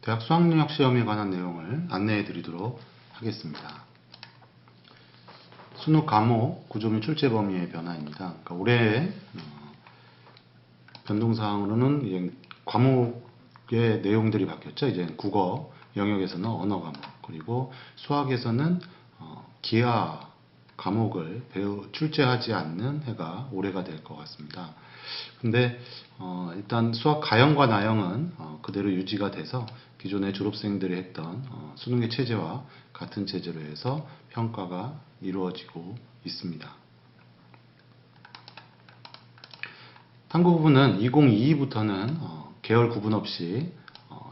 대학 수학능력 시험에 관한 내용을 안내해 드리도록 하겠습니다. 수능 과목 구조 및 출제 범위의 변화입니다. 그러니까 올해 변동사항으로는 이제 과목의 내용들이 바뀌었죠. 이제 국어 영역에서는 언어 과목, 그리고 수학에서는 기하 과목을 출제하지 않는 해가 올해가 될 것 같습니다. 근데 일단 수학 가형과 나형은 그대로 유지가 돼서 기존의 졸업생들이 했던 수능의 체제와 같은 체제로 해서 평가가 이루어지고 있습니다. 탐구 부분은 2022부터는 계열 구분 없이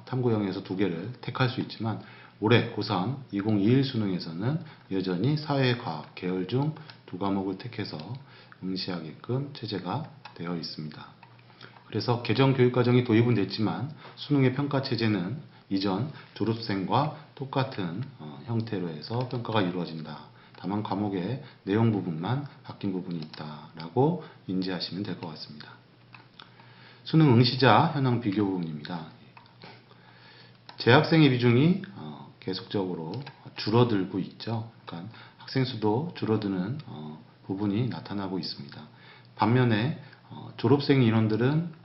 탐구형에서 2개를 택할 수 있지만 올해 고3 2021 수능에서는 여전히 사회과학 계열 중 2과목을 택해서 응시하게끔 체제가 되어 있습니다. 그래서 개정 교육과정이 도입은 됐지만 수능의 평가 체제는 이전 졸업생과 똑같은 형태로 해서 평가가 이루어진다. 다만 과목의 내용 부분만 바뀐 부분이 있다라고 인지하시면 될 것 같습니다. 수능 응시자 현황 비교 부분입니다. 재학생의 비중이 계속적으로 줄어들고 있죠. 그러니까 학생 수도 줄어드는 부분이 나타나고 있습니다. 반면에 졸업생 인원들은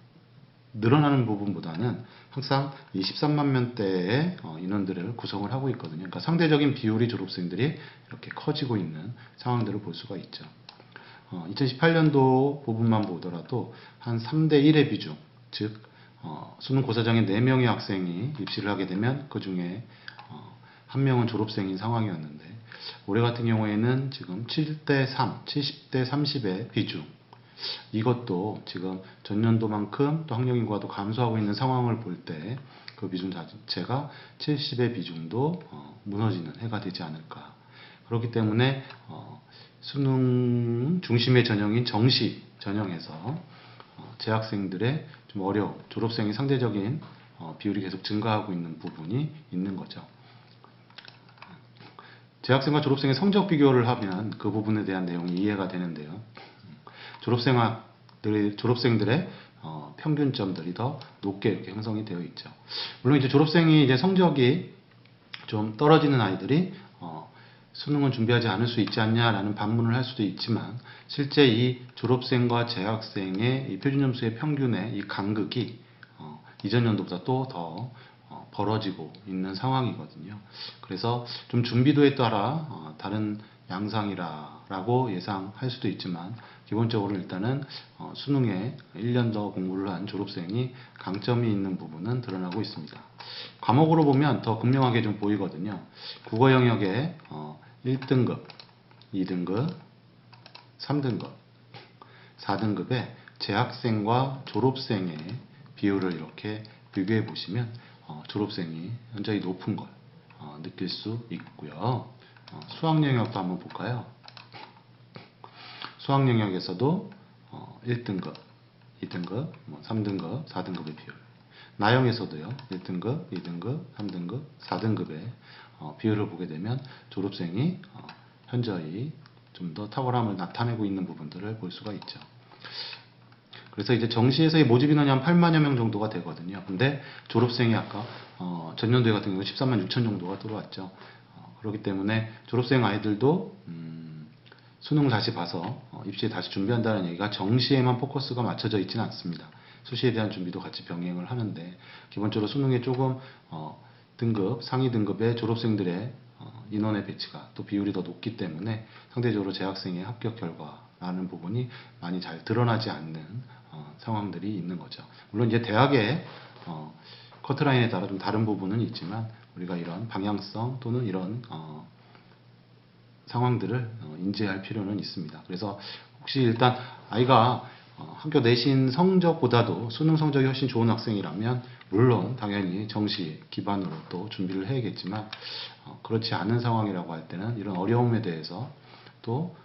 늘어나는 부분보다는 항상 이 13만 명대의 인원들을 구성을 하고 있거든요. 그러니까 상대적인 비율이 졸업생들이 이렇게 커지고 있는 상황들을 볼 수가 있죠. 2018년도 부분만 보더라도 한 3대 1의 비중, 즉 수능 고사장에 4명의 학생이 입시를 하게 되면 그 중에 1명은 졸업생인 상황이었는데 올해 같은 경우에는 지금 7대 3, 70대 30의 비중, 이것도 지금 전년도만큼 또 학령 인구가 또 감소하고 있는 상황을 볼 때 그 비중 자체가 70의 비중도 무너지는 해가 되지 않을까. 그렇기 때문에 수능 중심의 전형인 정시 전형에서 재학생들의 좀 어려움, 졸업생의 상대적인 비율이 계속 증가하고 있는 부분이 있는 거죠. 재학생과 졸업생의 성적 비교를 하면 그 부분에 대한 내용이 이해가 되는데요. 졸업생들의 평균점들이 더 높게 이렇게 형성이 되어 있죠. 물론 이제 졸업생이 이제 성적이 좀 떨어지는 아이들이 수능은 준비하지 않을 수 있지 않냐라는 반문을 할 수도 있지만 실제 이 졸업생과 재학생의 이 표준점수의 평균의 이 간극이 이전 연도보다 또 더 벌어지고 있는 상황이거든요. 그래서 좀 준비도에 따라 다른 양상이라고 예상할 수도 있지만 기본적으로 일단은 수능에 1년 더 공부를 한 졸업생이 강점이 있는 부분은 드러나고 있습니다. 과목으로 보면 더 극명하게 좀 보이거든요. 국어 영역에 1등급, 2등급, 3등급, 4등급의 재학생과 졸업생의 비율을 이렇게 비교해 보시면 졸업생이 현저히 높은 걸 느낄 수 있고요. 수학 영역도 한번 볼까요? 수학 영역에서도 1등급, 2등급, 3등급, 4등급의 비율. 나형에서도요. 1등급, 2등급, 3등급, 4등급의 비율을 보게 되면 졸업생이 현저히 좀 더 탁월함을 나타내고 있는 부분들을 볼 수가 있죠. 그래서 이제 정시에서의 모집 인원이 한 8만여 명 정도가 되거든요. 근데 졸업생이 아까 전년도에 같은 경우 13만 6천 정도가 들어왔죠. 그렇기 때문에 졸업생 아이들도 수능을 다시 봐서 입시에 다시 준비한다는 얘기가 정시에만 포커스가 맞춰져 있지는 않습니다. 수시에 대한 준비도 같이 병행을 하는데 기본적으로 수능에 조금 등급, 상위 등급의 졸업생들의 인원의 배치가 또 비율이 더 높기 때문에 상대적으로 재학생의 합격 결과라는 부분이 많이 잘 드러나지 않는 상황들이 있는 거죠. 물론 이제 대학의 커트라인에 따라 좀 다른 부분은 있지만 우리가 이런 방향성 또는 이런 상황들을 인지할 필요는 있습니다. 그래서 혹시 일단 아이가 학교 내신 성적보다도 수능 성적이 훨씬 좋은 학생이라면 물론 당연히 정시 기반으로 또 준비를 해야겠지만 그렇지 않은 상황이라고 할 때는 이런 어려움에 대해서 또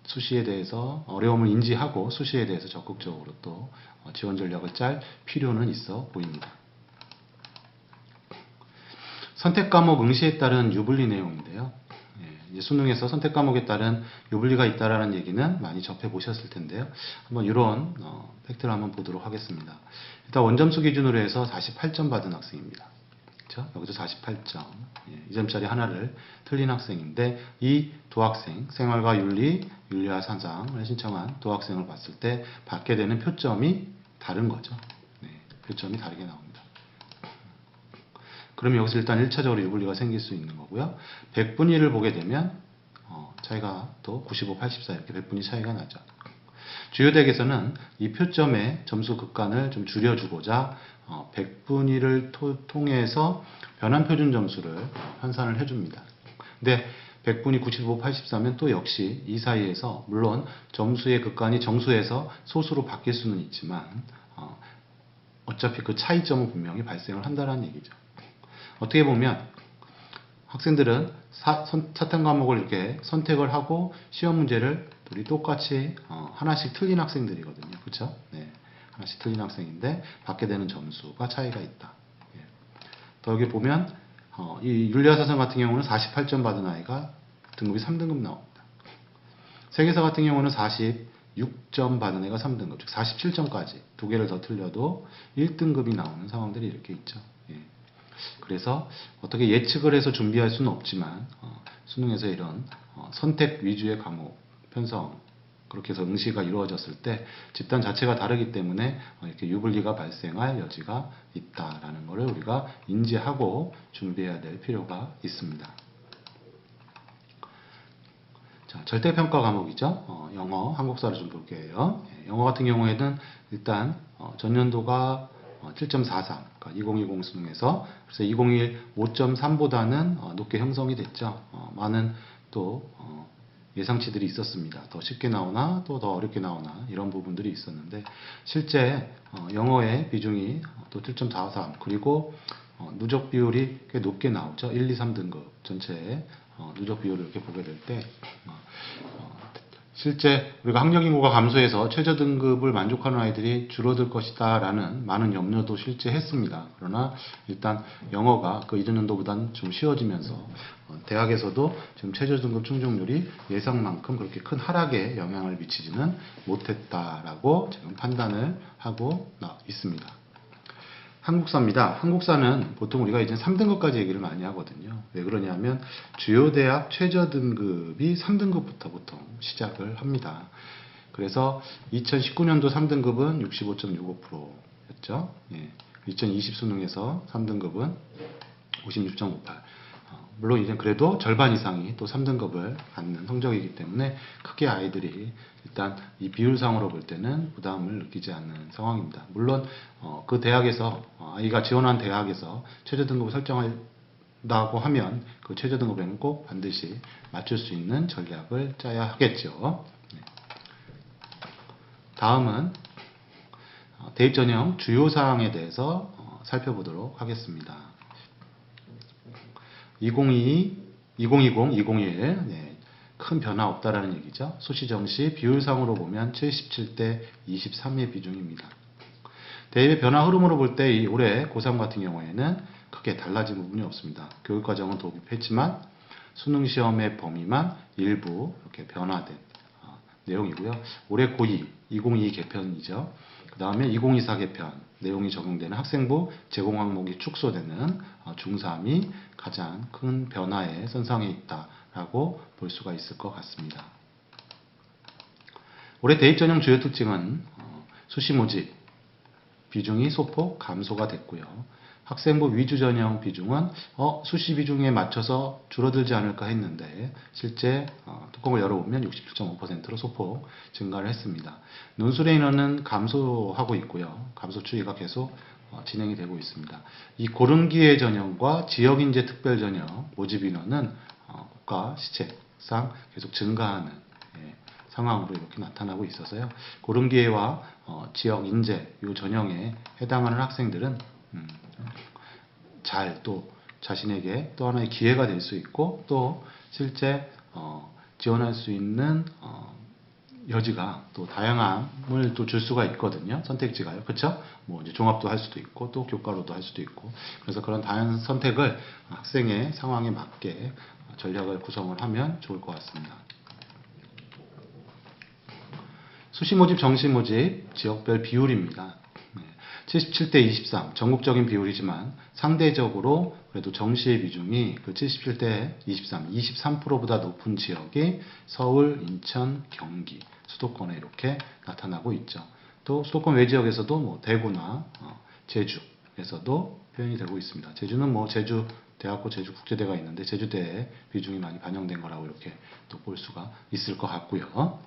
수시에 대해서 어려움을 인지하고 수시에 대해서 적극적으로 또 지원 전략을 짤 필요는 있어 보입니다. 선택 과목 응시에 따른 유불리 내용인데요. 이제 수능에서 선택 과목에 따른 유불리가 있다라는 얘기는 많이 접해 보셨을 텐데요. 한번 이런 팩트를 한번 보도록 하겠습니다. 일단 원점수 기준으로 해서 48점 받은 학생입니다. 그죠? 여기서 48점. 예, 2점짜리 하나를 틀린 학생인데 이 도학생, 생활과 윤리, 윤리와 사상을 신청한 도학생을 봤을 때 받게 되는 표점이 다른 거죠. 네, 표점이 다르게 나옵니다. 그러면 여기서 일단 1차적으로 유불리가 생길 수 있는 거고요. 100분위를 보게 되면 차이가 또 95, 84 이렇게 100분위 차이가 나죠. 주요 대학에서는 이 표점의 점수 극간을 좀 줄여주고자 100분위를 통해서 변환 표준 점수를 환산을 해줍니다. 근데 100분위 95, 84면 또 역시 이 사이에서 물론 점수의 극간이 정수에서 소수로 바뀔 수는 있지만 어차피 그 차이점은 분명히 발생을 한다는 얘기죠. 어떻게 보면 학생들은 사탐 과목을 이렇게 선택을 하고 시험 문제를 둘이 똑같이 하나씩 틀린 학생들이거든요. 그렇죠? 네. 하나씩 틀린 학생인데 받게 되는 점수가 차이가 있다. 예. 또 여기 보면 이 윤리와 사상 같은 경우는 48점 받은 아이가 등급이 3등급 나옵니다. 세계사 같은 경우는 46점 받은 애가 3등급, 즉 47점까지 두 개를 더 틀려도 1등급이 나오는 상황들이 이렇게 있죠. 예. 그래서 어떻게 예측을 해서 준비할 수는 없지만 수능에서 이런 선택 위주의 과목 편성 그렇게 해서 응시가 이루어졌을 때 집단 자체가 다르기 때문에 이렇게 유불리가 발생할 여지가 있다라는 것을 우리가 인지하고 준비해야 될 필요가 있습니다. 자, 절대평가 과목이죠. 영어, 한국사를 좀 볼게요. 영어 같은 경우에는 일단 전년도가 7.43, 그러니까 2020 수능에서 그래서 2021 5.3보다는 높게 형성이 됐죠. 많은 또 예상치들이 있었습니다. 더 쉽게 나오나 또 더 어렵게 나오나 이런 부분들이 있었는데 실제 영어의 비중이 또 7.43 그리고 누적 비율이 꽤 높게 나오죠. 1, 2, 3등급 전체의 누적 비율을 이렇게 보게 될 때 실제 우리가 학력 인구가 감소해서 최저 등급을 만족하는 아이들이 줄어들 것이다 라는 많은 염려도 실제 했습니다. 그러나 일단 영어가 그 이전 연도보다는 좀 쉬워지면서 대학에서도 지금 최저 등급 충족률이 예상만큼 그렇게 큰 하락에 영향을 미치지는 못했다라고 지금 판단을 하고 있습니다. 한국사입니다. 한국사는 보통 우리가 이제 3등급까지 얘기를 많이 하거든요. 왜 그러냐면 주요 대학 최저 등급이 3등급부터 보통 시작을 합니다. 그래서 2019년도 3등급은 65.65%였죠. 예. 2020 수능에서 3등급은 56.58. 물론 이제 그래도 절반 이상이 또 3등급을 갖는 성적이기 때문에 크게 아이들이 일단 이 비율상으로 볼 때는 부담을 느끼지 않는 상황입니다. 물론 그 대학에서 아이가 지원한 대학에서 최저 등급을 설정한다고 하면 그 최저 등급에는 꼭 반드시 맞출 수 있는 전략을 짜야 하겠죠. 다음은 대입 전형 주요 사항에 대해서 살펴보도록 하겠습니다. 2020, 2021 네, 큰 변화 없다라는 얘기죠. 수시정시 비율상으로 보면 77대 23의 비중입니다. 대입의 변화 흐름으로 볼 때 올해 고3 같은 경우에는 크게 달라진 부분이 없습니다. 교육과정은 도입했지만 수능시험의 범위만 일부 이렇게 변화된 내용이고요. 올해 고2, 2022 개편이죠. 그 다음에 2024 개편 내용이 적용되는 학생부 제공 항목이 축소되는 중3이 가장 큰 변화의 선상에 있다라고 볼 수가 있을 것 같습니다. 올해 대입 전형 주요 특징은 수시 모집 비중이 소폭 감소가 됐고요. 학생부 위주 전형 비중은 수시 비중에 맞춰서 줄어들지 않을까 했는데 실제 뚜껑을 열어보면 67.5%로 소폭 증가를 했습니다. 논술의 인원은 감소하고 있고요. 감소 추이가 계속 진행이 되고 있습니다. 이 고른기회 전형과 지역인재 특별 전형 모집 인원은 국가 시책상 계속 증가하는 상황으로 이렇게 나타나고 있어서요. 고른기회와 지역인재 이 전형에 해당하는 학생들은 잘 또 자신에게 또 하나의 기회가 될 수 있고 또 실제 지원할 수 있는 여지가 또 다양함을 또 줄 수가 있거든요. 선택지가요. 그렇죠? 뭐 이제 종합도 할 수도 있고 또 교과로도 할 수도 있고 그래서 그런 다양한 선택을 학생의 상황에 맞게 전략을 구성을 하면 좋을 것 같습니다. 수시 모집, 정시 모집, 지역별 비율입니다. 77대 23 전국적인 비율이지만 상대적으로 그래도 정시의 비중이 그 77대 23보다 높은 지역이 서울, 인천, 경기, 수도권에 이렇게 나타나고 있죠. 또 수도권 외 지역에서도 뭐 대구나 제주에서도 표현이 되고 있습니다. 제주는 뭐 제주대학교 제주국제대가 있는데 제주대의 비중이 많이 반영된 거라고 이렇게 또 볼 수가 있을 것 같고요.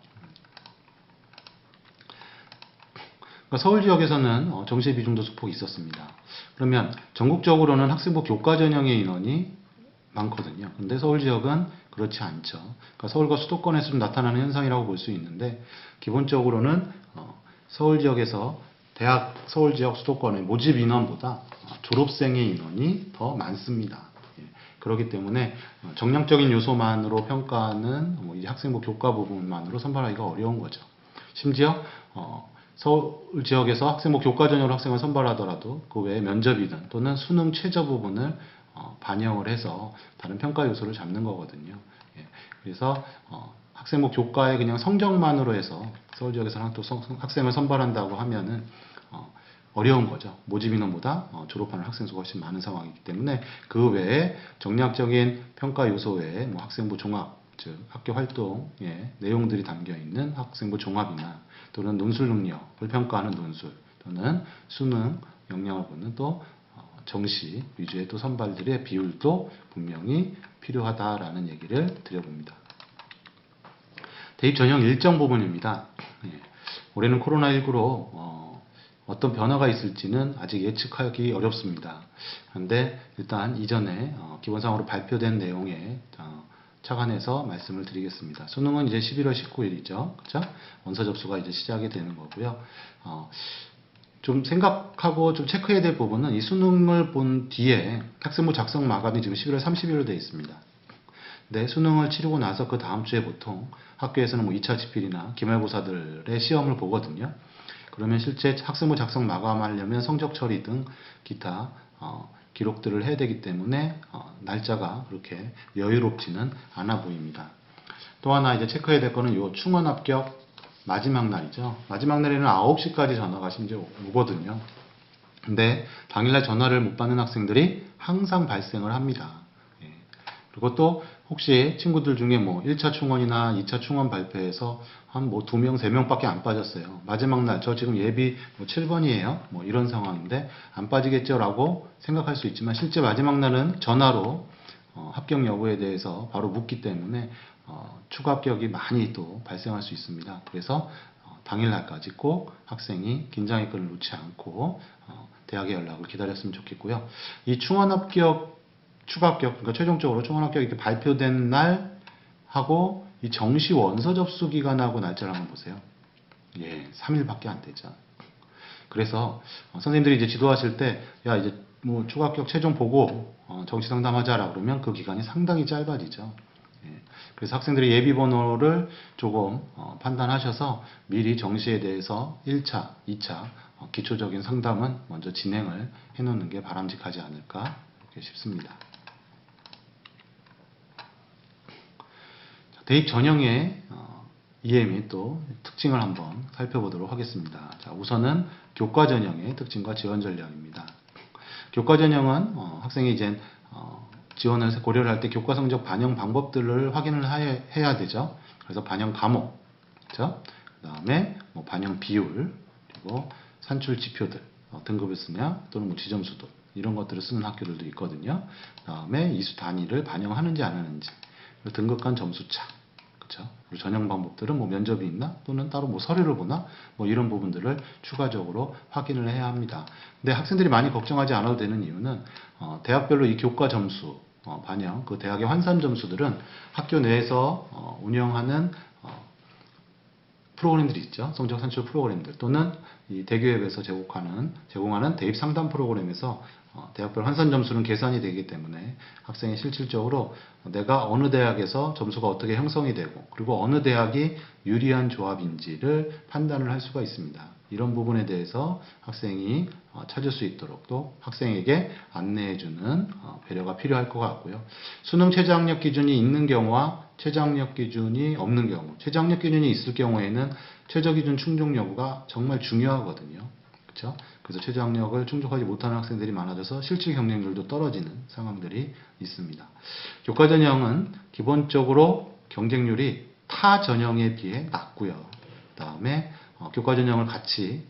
그러니까 서울 지역에서는 정시 비중도 소폭 있었습니다. 그러면 전국적으로는 학생부 교과 전형의 인원이 많거든요. 근데 서울 지역은 그렇지 않죠. 그러니까 서울과 수도권에서 좀 나타나는 현상이라고 볼 수 있는데 기본적으로는 서울 지역에서 대학 서울 지역 수도권의 모집 인원보다 졸업생의 인원이 더 많습니다. 그렇기 때문에 정량적인 요소만으로 평가는 이제 학생부 교과 부분만으로 선발하기가 어려운 거죠. 심지어 서울 지역에서 학생부 교과 전형으로 학생을 선발하더라도 그 외에 면접이든 또는 수능 최저 부분을 반영을 해서 다른 평가 요소를 잡는 거거든요. 그래서 학생부 교과의 그냥 성적만으로 해서 서울 지역에서는 또 학생을 선발한다고 하면은 어려운 거죠. 모집 인원보다 졸업하는 학생 수가 훨씬 많은 상황이기 때문에 그 외에 정략적인 평가 요소 외에 뭐 학생부 종합, 즉 학교 활동의 내용들이 담겨 있는 학생부 종합이나 또는 논술 능력을 평가하는 논술 또는 수능 역량을 보는 또 정시 위주의 또 선발들의 비율도 분명히 필요하다라는 얘기를 드려봅니다. 대입 전형 일정 부분입니다. 올해는 코로나19로 어떤 변화가 있을지는 아직 예측하기 어렵습니다. 그런데 일단 이전에 기본상으로 발표된 내용에 착안해서 말씀을 드리겠습니다. 수능은 이제 11월 19일이죠. 그죠? 원서 접수가 이제 시작이 되는 거고요. 좀 생각하고 좀 체크해야 될 부분은 이 수능을 본 뒤에 학생부 작성 마감이 지금 11월 30일로 되어 있습니다. 근데 수능을 치르고 나서 그 다음 주에 보통 학교에서는 뭐 2차 지필이나 기말고사들의 시험을 보거든요. 그러면 실제 학생부 작성 마감하려면 성적 처리 등 기타 기록들을 해야 되기 때문에 날짜가 그렇게 여유롭지는 않아 보입니다. 또 하나 이제 체크해야 될 거는 요 충원 합격 마지막 날이죠. 마지막 날에는 9시까지 전화가 심지어 오거든요. 근데 당일날 전화를 못 받는 학생들이 항상 발생을 합니다. 그리고 또 혹시 친구들 중에 뭐 1차 충원이나 2차 충원 발표에서 한 뭐 2명, 3명밖에 안 빠졌어요. 마지막 날, 저 지금 예비 뭐 7번이에요. 뭐 이런 상황인데 안 빠지겠죠? 라고 생각할 수 있지만 실제 마지막 날은 전화로 합격 여부에 대해서 바로 묻기 때문에 추가 합격이 많이 또 발생할 수 있습니다. 그래서 당일날까지 꼭 학생이 긴장의 끈을 놓지 않고 대학의 연락을 기다렸으면 좋겠고요. 이 충원 합격 추가 합격, 그러니까 최종적으로 충원 합격이 이렇게 발표된 날 하고 이 정시 원서 접수 기간하고 날짜를 한번 보세요. 3일밖에 안 되죠. 그래서 선생님들이 이제 지도하실 때, 야 이제 뭐 추가 합격 최종 보고 정시 상담하자라 그러면 그 기간이 상당히 짧아지죠. 그래서 학생들이 예비 번호를 조금 판단하셔서 미리 정시에 대해서 1차, 2차 기초적인 상담은 먼저 진행을 해놓는 게 바람직하지 않을까 싶습니다. 대입 전형의 이해 및 또 특징을 한번 살펴보도록 하겠습니다. 자, 우선은 교과 전형의 특징과 지원 전략입니다. 교과 전형은 학생이 이제 지원을 고려를 할 때 교과 성적 반영 방법들을 확인을 해야 되죠. 그래서 반영 과목, 그렇죠? 그 다음에 뭐 반영 비율, 그리고 산출 지표들, 등급을 쓰냐 또는 뭐 지점수도 이런 것들을 쓰는 학교들도 있거든요. 그 다음에 이수 단위를 반영하는지 안 하는지, 등급 간 점수차, 그렇죠? 그리고 전형 방법들은 뭐 면접이 있나 또는 따로 뭐 서류를 보나 뭐 이런 부분들을 추가적으로 확인을 해야 합니다. 근데 학생들이 많이 걱정하지 않아도 되는 이유는 대학별로 이 교과 점수 반영, 그 대학의 환산 점수들은 학교 내에서 운영하는 프로그램들이 있죠. 성적 산출 프로그램들 또는 이 대교협에서 제공하는 대입 상담 프로그램에서 대학별 환산 점수는 계산이 되기 때문에 학생이 실질적으로 내가 어느 대학에서 점수가 어떻게 형성이 되고 그리고 어느 대학이 유리한 조합인지를 판단을 할 수가 있습니다. 이런 부분에 대해서 학생이 찾을 수 있도록 또 학생에게 안내해주는 배려가 필요할 것 같고요. 수능 최저학력 기준이 있는 경우와 최저학력 기준이 없는 경우, 최저학력 기준이 있을 경우에는 최저기준 충족 여부가 정말 중요하거든요. 그렇죠? 그래서 최저 학력을 충족하지 못하는 학생들이 많아져서 실질 경쟁률도 떨어지는 상황들이 있습니다. 교과 전형은 기본적으로 경쟁률이 타 전형에 비해 낮고요. 그 다음에 교과 전형을 같이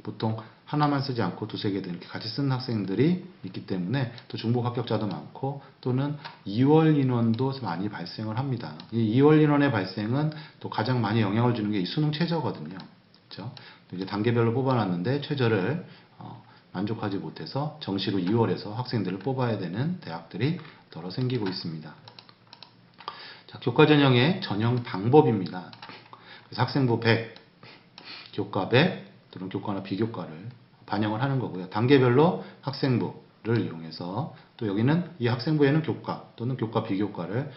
보통 하나만 쓰지 않고 두세 개 등 이렇게 같이 쓰는 학생들이 있기 때문에 또 중복 합격자도 많고 또는 2월 인원도 많이 발생을 합니다. 이 2월 인원의 발생은 또 가장 많이 영향을 주는 게 이 수능 최저거든요. 그렇죠? 이제 단계별로 뽑아놨는데 최저를 만족하지 못해서 정시로 2월에서 학생들을 뽑아야 되는 대학들이 더러 생기고 있습니다. 자, 교과 전형의 전형 방법입니다. 그래서 학생부 100, 교과 100 또는 교과나 비교과를 반영을 하는 거고요. 단계별로 학생부를 이용해서 또 여기는 이 학생부에는 교과 또는 교과 비교과를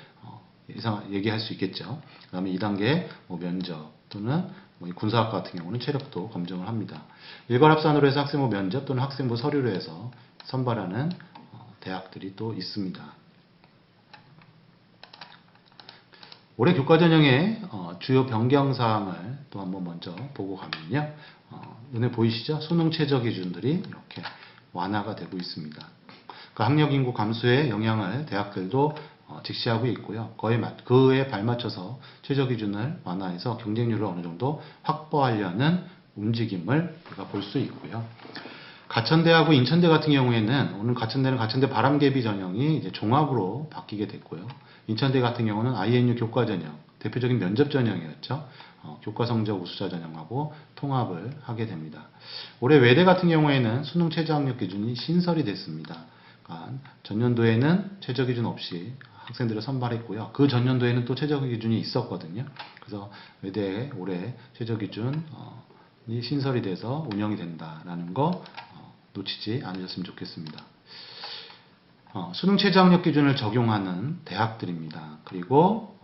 얘기할 수 있겠죠. 그 다음에 2단계 면접 또는 군사학 같은 경우는 체력도 검증을 합니다. 일괄합산으로 해서 학생부 면접 또는 학생부 서류로 해서 선발하는 대학들이 또 있습니다. 올해 교과 전형의 주요 변경사항을 또 한번 먼저 보고 가면요. 눈에 보이시죠? 수능 최저 기준들이 이렇게 완화가 되고 있습니다. 그 학력 인구 감소의 영향을 대학들도 직시하고 있고요. 그에 발맞춰서 최저 기준을 완화해서 경쟁률을 어느 정도 확보하려는 움직임을 우리가 볼 수 있고요. 가천대하고 인천대 같은 경우에는 오늘 가천대는 가천대 바람개비 전형이 이제 종합으로 바뀌게 됐고요. 인천대 같은 경우는 INU 교과 전형, 대표적인 면접 전형이었죠. 교과 성적 우수자 전형하고 통합을 하게 됩니다. 올해 외대 같은 경우에는 수능 최저 학력 기준이 신설이 됐습니다. 그러니까 전년도에는 최저 기준 없이 학생들을 선발했고요. 그 전년도에는 또 최저 기준이 있었거든요. 그래서 외대에 올해 최저 기준이 신설이 돼서 운영이 된다라는 거 놓치지 않으셨으면 좋겠습니다. 수능 최저 학력 기준을 적용하는 대학들입니다. 그리고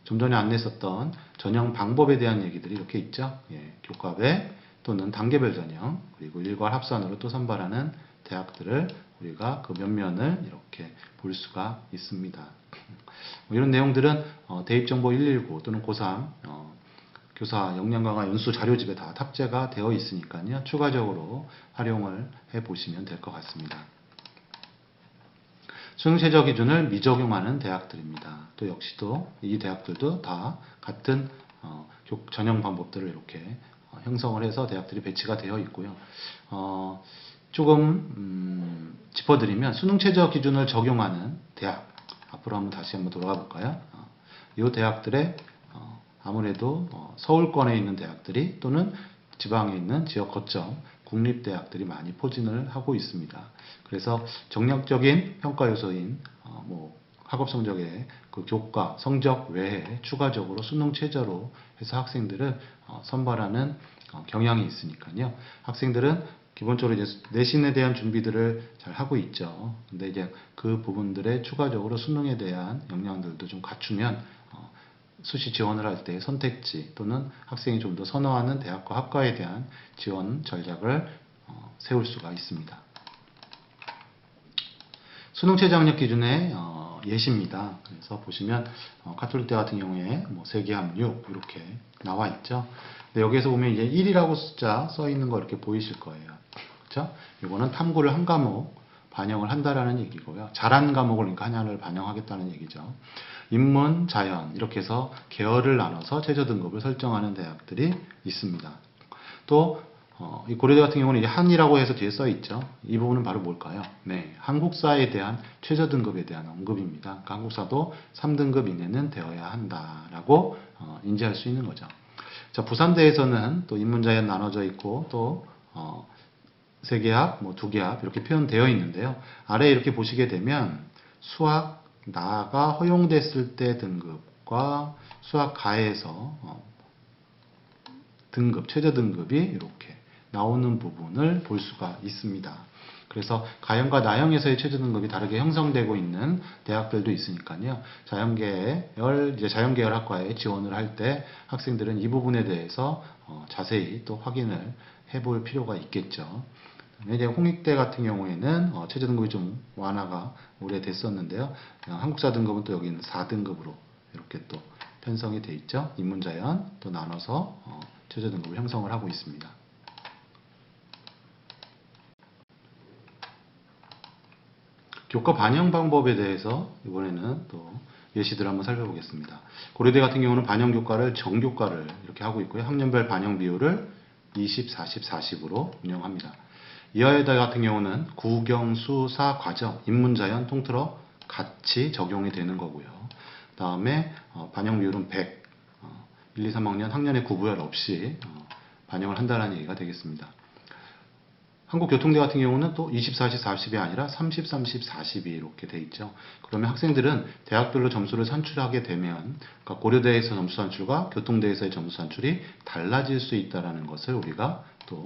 좀 전에 안냈었던 전형 방법에 대한 얘기들이 이렇게 있죠. 교과배 또는 단계별 전형 그리고 일괄 합산으로 또 선발하는 대학들을 우리가 그 면면을 이렇게 볼 수가 있습니다. 이런 내용들은 대입정보 119 또는 고3 교사 역량 강화 연수 자료집에 다 탑재가 되어 있으니까요. 추가적으로 활용을 해 보시면 될 것 같습니다. 수능 최저 기준을 미적용하는 대학들입니다. 또 역시도 이 대학들도 다 같은 전형 방법들을 이렇게 형성을 해서 대학들이 배치가 되어 있고요. 조금 짚어드리면 수능 최저 기준을 적용하는 대학 앞으로 다시 한번 돌아가 볼까요? 이 대학들의 아무래도 서울권에 있는 대학들이 또는 지방에 있는 지역 거점 국립대학들이 많이 포진을 하고 있습니다. 그래서 정략적인 평가 요소인 학업 성적의 그 교과 성적 외에 추가적으로 수능 최저로 해서 학생들을 선발하는 경향이 있으니까요. 학생들은 기본적으로 이제 내신에 대한 준비들을 잘 하고 있죠. 근데 이제 그 부분들에 추가적으로 수능에 대한 역량들도 좀 갖추면 수시 지원을 할 때 선택지 또는 학생이 좀 더 선호하는 대학과 학과에 대한 지원 전략을 세울 수가 있습니다. 수능 최저 학력 기준의 예시입니다. 그래서 보시면 가톨릭대 같은 경우에 세계합육 이렇게 나와 있죠. 근데 여기에서 보면 이제 1이라고 숫자 써 있는 거 이렇게 보이실 거예요. 그렇죠? 이거는 탐구를 한 과목 반영을 한다라는 얘기고요. 잘한 과목을 그러니까 하나를 반영하겠다는 얘기죠. 인문, 자연 이렇게 해서 계열을 나눠서 최저 등급을 설정하는 대학들이 있습니다. 또 이 고려대 같은 경우는 이제 한이라고 해서 뒤에 써 있죠. 이 부분은 바로 뭘까요? 네, 한국사에 대한 최저 등급에 대한 언급입니다. 그러니까 한국사도 3등급 이내는 되어야 한다라고 인지할 수 있는 거죠. 자, 부산대에서는 또 인문자연 나눠져 있고 또 세계학, 두계학 이렇게 표현되어 있는데요. 아래 이렇게 보시게 되면 수학 나가 허용됐을 때 등급과 수학 가에서 등급, 최저 등급이 이렇게 나오는 부분을 볼 수가 있습니다. 그래서 가형과 나형에서의 최저 등급이 다르게 형성되고 있는 대학들도 있으니까요. 자연계열 학과에 지원을 할 때 학생들은 이 부분에 대해서 자세히 또 확인을 해볼 필요가 있겠죠. 이제 홍익대 같은 경우에는 최저 등급이 좀 완화가 오래됐었는데요. 한국사 등급은 또 여기는 4등급으로 이렇게 또 편성이 돼 있죠. 인문자연 또 나눠서 최저 등급을 형성을 하고 있습니다. 교과 반영 방법에 대해서 이번에는 또 예시들을 한번 살펴보겠습니다. 고려대 같은 경우는 반영 교과를 정교과를 이렇게 하고 있고요. 학년별 반영 비율을 20, 40, 40으로 운영합니다. 이화여대 같은 경우는 국영, 수, 사, 과정, 인문자연 통틀어 같이 적용이 되는 거고요. 다음에 반영 비율은 100, 1, 2, 3학년 학년의 구부열 없이 반영을 한다는 얘기가 되겠습니다. 한국교통대 같은 경우는 또 20, 40, 40이 아니라 30, 30, 40이 이렇게 돼 있죠. 그러면 학생들은 대학별로 점수를 산출하게 되면 그러니까 고려대에서 점수 산출과 교통대에서의 점수 산출이 달라질 수 있다는 것을 우리가 또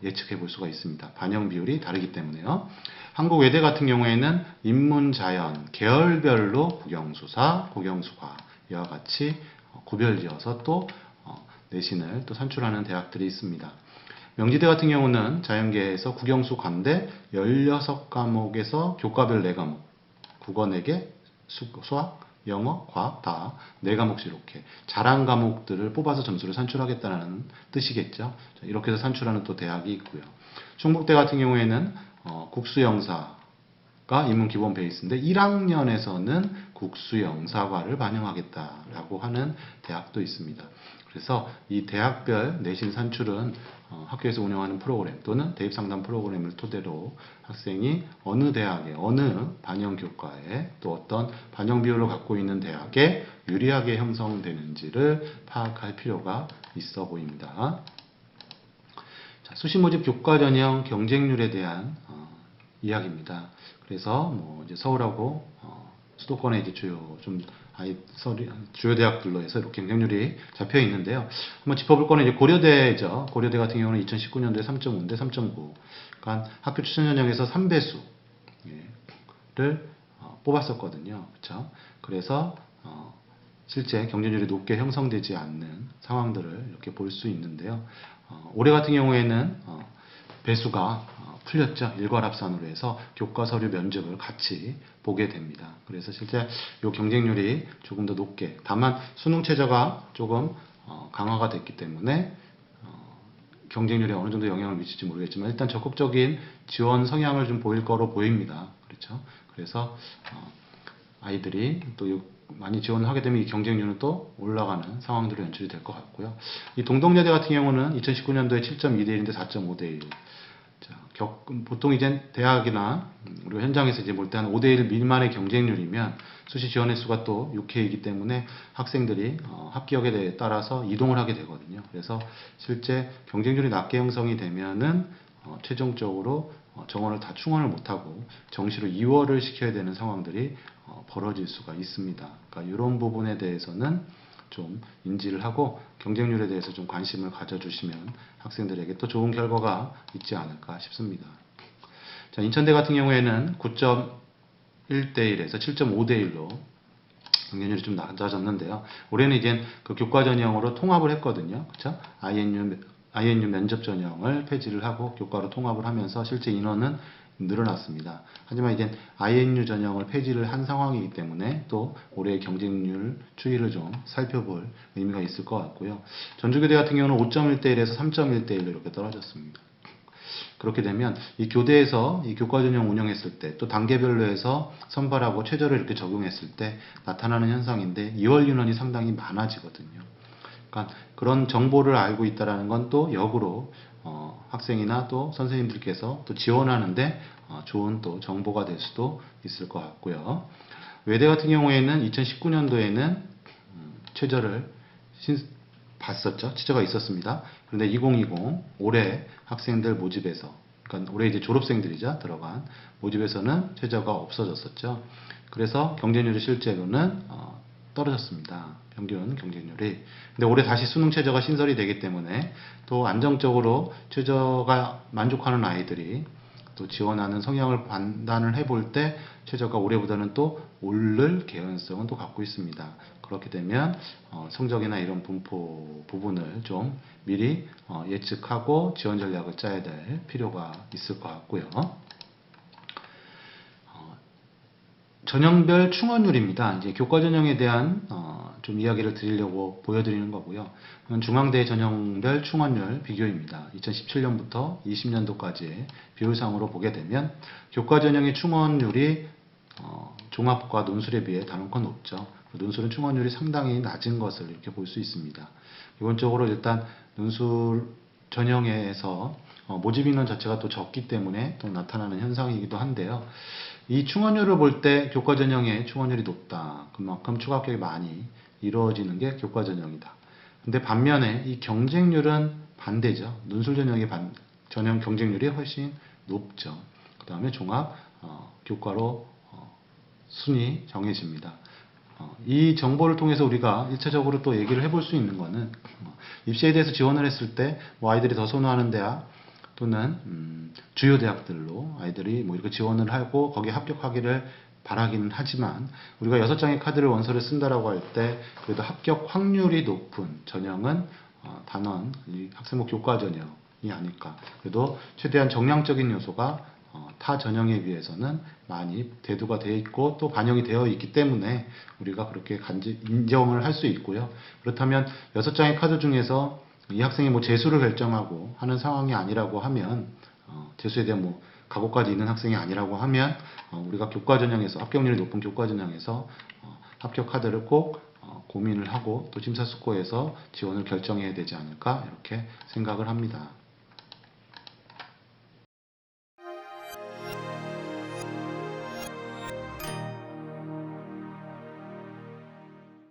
예측해 볼 수가 있습니다. 반영 비율이 다르기 때문에요. 한국외대 같은 경우에는 인문자연 계열별로 국영수사, 국영수과 이와 같이 구별지어서 또 내신을 또 산출하는 대학들이 있습니다. 명지대 같은 경우는 자연계에서 국영수 관대 16과목에서 교과별 4과목, 국어 4개, 수학, 영어, 과학 다 4과목씩 이렇게 잘한 과목들을 뽑아서 점수를 산출하겠다는 뜻이겠죠. 이렇게 해서 산출하는 또 대학이 있고요. 충북대 같은 경우에는 국수영사가 인문 기본 베이스인데 1학년에서는 국수영사과를 반영하겠다라고 하는 대학도 있습니다. 그래서 이 대학별 내신 산출은 학교에서 운영하는 프로그램 또는 대입상담 프로그램을 토대로 학생이 어느 대학에 어느 반영 교과에 또 어떤 반영 비율을 갖고 있는 대학에 유리하게 형성되는지를 파악할 필요가 있어 보입니다. 자, 수시 모집 교과 전형 경쟁률에 대한 이야기입니다. 그래서 뭐 이제 서울하고 수도권의 이제 주요 대학들로 해서 이렇게 경쟁률이 잡혀 있는데요. 한번 짚어볼 거는 이제 고려대죠. 고려대 같은 경우는 2019년도에 3.5인데 3.9. 그러니까 학교 추천 전형에서 3배수를 뽑았었거든요. 그렇죠? 그래서 실제 경쟁률이 높게 형성되지 않는 상황들을 이렇게 볼 수 있는데요. 올해 같은 경우에는 배수가 풀렸죠. 일괄합산으로 해서 교과 서류 면접을 같이 보게 됩니다. 그래서 실제 이 경쟁률이 조금 더 높게, 다만 수능 최저가 조금 강화가 됐기 때문에 경쟁률에 어느 정도 영향을 미칠지 모르겠지만 일단 적극적인 지원 성향을 좀 보일 거로 보입니다. 그렇죠? 그래서 아이들이 또 많이 지원을 하게 되면 이 경쟁률은 또 올라가는 상황들로 연출이 될 것 같고요. 이 동덕여대 같은 경우는 2019년도에 7.2대 1인데 4.5대 1. 보통 이제 대학이나 우리가 현장에서 이제 볼 때 한 5대 1 미만의 경쟁률이면 수시 지원 횟수가 또 6회이기 때문에 학생들이 합격에 따라서 이동을 하게 되거든요. 그래서 실제 경쟁률이 낮게 형성이 되면은 최종적으로 정원을 다 충원을 못하고 정시로 2월을 시켜야 되는 상황들이 벌어질 수가 있습니다. 그러니까 이런 부분에 대해서는 좀 인지를 하고 경쟁률에 대해서 좀 관심을 가져주시면 학생들에게 또 좋은 결과가 있지 않을까 싶습니다. 자, 인천대 같은 경우에는 9.1대 1에서 7.5대 1로 경쟁률이 좀 낮아졌는데요. 올해는 이제 그 교과 전형으로 통합을 했거든요. 그렇죠? INU 면접 전형을 폐지를 하고 교과로 통합을 하면서 실제 인원은 늘어났습니다. 하지만 이제 INU 전형을 폐지를 한 상황이기 때문에 또 올해의 경쟁률 추이를 좀 살펴볼 의미가 있을 것 같고요. 전주교대 같은 경우는 5.1대 1에서 3.1대 1로 이렇게 떨어졌습니다. 그렇게 되면 이 교대에서 이 교과 전형 운영했을 때 또 단계별로 해서 선발하고 최저를 이렇게 적용했을 때 나타나는 현상인데 2월 인원이 상당히 많아지거든요. 그러니까 그런 정보를 알고 있다는 건 또 역으로 학생이나 또 선생님들께서 또 지원하는데 좋은 또 정보가 될 수도 있을 것 같고요. 외대 같은 경우에는 2019년도에는 최저를 봤었죠. 최저가 있었습니다. 그런데 2020 올해 학생들 모집에서, 그러니까 올해 이제 졸업생들이죠. 들어간 모집에서는 최저가 없어졌었죠. 그래서 경쟁률이 실제로는 떨어졌습니다. 평균 경쟁률이. 근데 올해 다시 수능 최저가 신설이 되기 때문에 또 안정적으로 최저가 만족하는 아이들이 또 지원하는 성향을 판단을 해볼 때 최저가 올해보다는 또 오를 개연성은 또 갖고 있습니다. 그렇게 되면 성적이나 이런 분포 부분을 좀 미리 예측하고 지원 전략을 짜야 될 필요가 있을 것 같고요. 전형별 충원율입니다. 이제 교과 전형에 대한 좀 이야기를 드리려고 보여드리는 거고요. 이건 중앙대 전형별 충원율 비교입니다. 2017년부터 20년도까지의 비율상으로 보게 되면 교과 전형의 충원율이 종합과 논술에 비해 단원권 높죠. 논술은 충원율이 상당히 낮은 것을 이렇게 볼 수 있습니다. 기본적으로 일단 논술 전형에서 모집 인원 자체가 또 적기 때문에 또 나타나는 현상이기도 한데요. 이 충원율을 볼 때 교과 전형의 충원율이 높다. 그만큼 추가 합격이 많이 이루어지는 게 교과 전형이다. 근데 반면에 이 경쟁률은 반대죠. 논술 전형의 전형 경쟁률이 훨씬 높죠. 그 다음에 종합 교과로 순위 정해집니다. 이 정보를 통해서 우리가 1차적으로 또 얘기를 해볼 수 있는 거는 입시에 대해서 지원을 했을 때 뭐 아이들이 더 선호하는 대학 또는 주요 대학들로 아이들이 뭐 이렇게 지원을 하고 거기에 합격하기를 바라기는 하지만 우리가 6장의 카드를 원서를 쓴다라고 할 때 그래도 합격 확률이 높은 전형은 단원 학생부 교과 전형이 아닐까. 그래도 최대한 정량적인 요소가 타 전형에 비해서는 많이 대두가 되어 있고 또 반영이 되어 있기 때문에 우리가 그렇게 인정을 할 수 있고요. 그렇다면 6장의 카드 중에서 이 학생이 뭐 재수를 결정하고 하는 상황이 아니라고 하면 재수에 대한 뭐 각오까지 있는 학생이 아니라고 하면 우리가 교과 전형에서 합격률이 높은 교과 전형에서 합격 카드를 꼭 고민을 하고 또 심사숙고해서 지원을 결정해야 되지 않을까 이렇게 생각을 합니다.